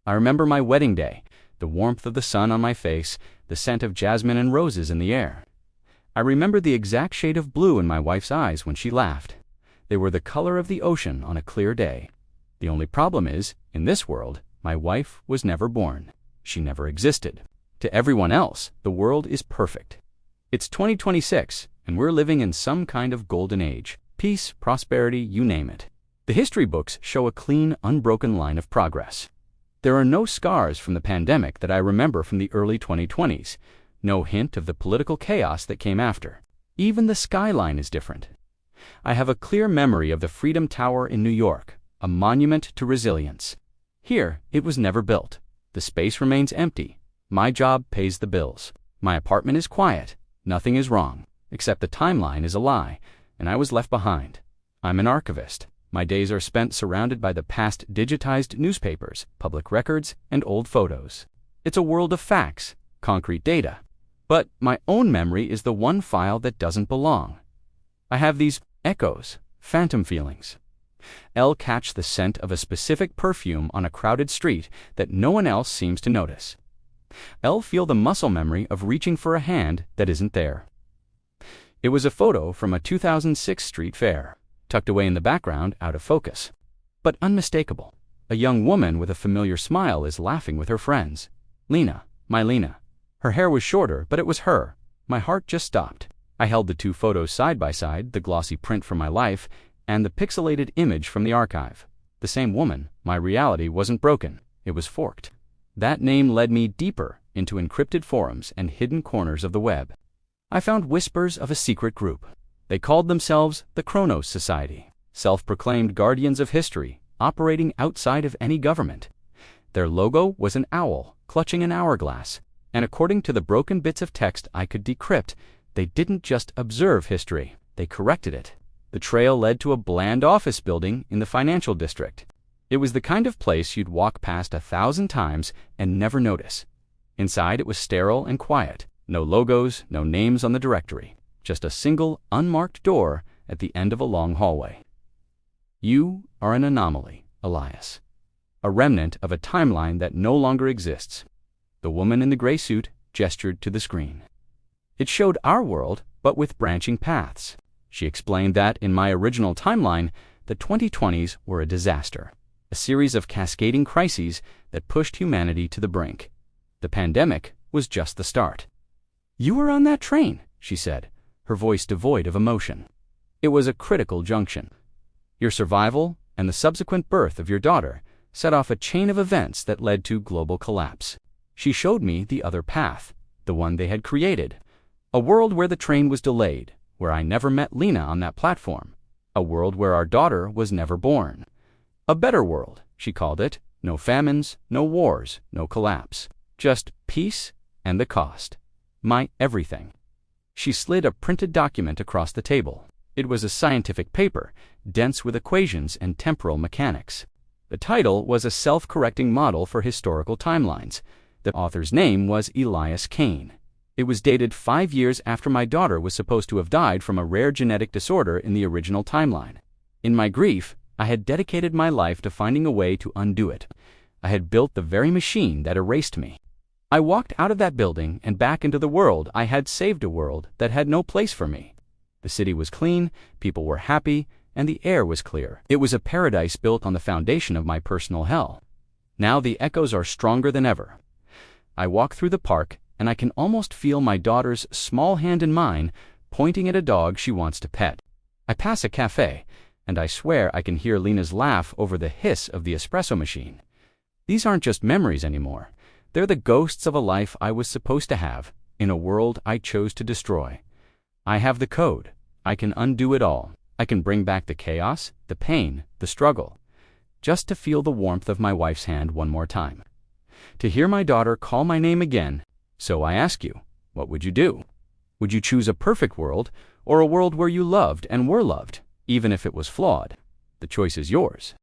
I remember my wedding day, the warmth of the sun on my face, the scent of jasmine and roses in the air. I remember the exact shade of blue in my wife's eyes when she laughed. They were the color of the ocean on a clear day. The only problem is, in this world, my wife was never born. She never existed. To everyone else, the world is perfect. It's 2026, and we're living in some kind of golden age. Peace, prosperity, you name it. The history books show a clean, unbroken line of progress. There are no scars from the pandemic that I remember from the early 2020s, no hint of the political chaos that came after. Even the skyline is different. I have a clear memory of the Freedom Tower in New York, a monument to resilience. Here, it was never built. The space remains empty. My job pays the bills. My apartment is quiet. Nothing is wrong, except the timeline is a lie, and I was left behind. I'm an archivist. My days are spent surrounded by the past digitized newspapers, public records, and old photos. It's a world of facts, concrete data. But my own memory is the one file that doesn't belong. I have these echoes, phantom feelings. I'll catch the scent of a specific perfume on a crowded street that no one else seems to notice. I'll feel the muscle memory of reaching for a hand that isn't there. It was a photo from a 2006 street fair, tucked away in the background, out of focus. But unmistakable. A young woman with a familiar smile is laughing with her friends. Lena, my Lena. Her hair was shorter, but it was her. My heart just stopped. I held the two photos side by side, the glossy print from my life, and the pixelated image from the archive. The same woman. My reality wasn't broken. It was forked. That name led me deeper into encrypted forums and hidden corners of the web. I found whispers of a secret group. They called themselves the Chronos Society, self-proclaimed guardians of history, operating outside of any government. Their logo was an owl, clutching an hourglass, and according to the broken bits of text I could decrypt, they didn't just observe history, they corrected it. The trail led to a bland office building in the financial district. It was the kind of place you'd walk past 1,000 times and never notice. Inside it was sterile and quiet. No logos, no names on the directory. Just a single, unmarked door at the end of a long hallway. You are an anomaly, Elias. A remnant of a timeline that no longer exists. The woman in the gray suit gestured to the screen. It showed our world, but with branching paths. She explained that, in my original timeline, the 2020s were a disaster. A series of cascading crises that pushed humanity to the brink. The pandemic was just the start. You were on that train, she said, her voice devoid of emotion. It was a critical junction. Your survival and the subsequent birth of your daughter set off a chain of events that led to global collapse. She showed me the other path, the one they had created. A world where the train was delayed, where I never met Lena on that platform. A world where our daughter was never born. A better world, she called it. No famines, no wars, no collapse. Just peace and the cost. My everything. She slid a printed document across the table. It was a scientific paper, dense with equations and temporal mechanics. The title was a self-correcting model for historical timelines. The author's name was Elias Kane. It was dated 5 years after my daughter was supposed to have died from a rare genetic disorder in the original timeline. In my grief, I had dedicated my life to finding a way to undo it. I had built the very machine that erased me. I walked out of that building and back into the world. I had saved a world that had no place for me. The city was clean, people were happy, and the air was clear. It was a paradise built on the foundation of my personal hell. Now the echoes are stronger than ever. I walk through the park, and I can almost feel my daughter's small hand in mine, pointing at a dog she wants to pet. I pass a cafe, and I swear I can hear Lena's laugh over the hiss of the espresso machine. These aren't just memories anymore. They're the ghosts of a life I was supposed to have, in a world I chose to destroy. I have the code. I can undo it all. I can bring back the chaos, the pain, the struggle, just to feel the warmth of my wife's hand one more time. To hear my daughter call my name again. So I ask you, what would you do? Would you choose a perfect world, or a world where you loved and were loved, even if it was flawed? The choice is yours.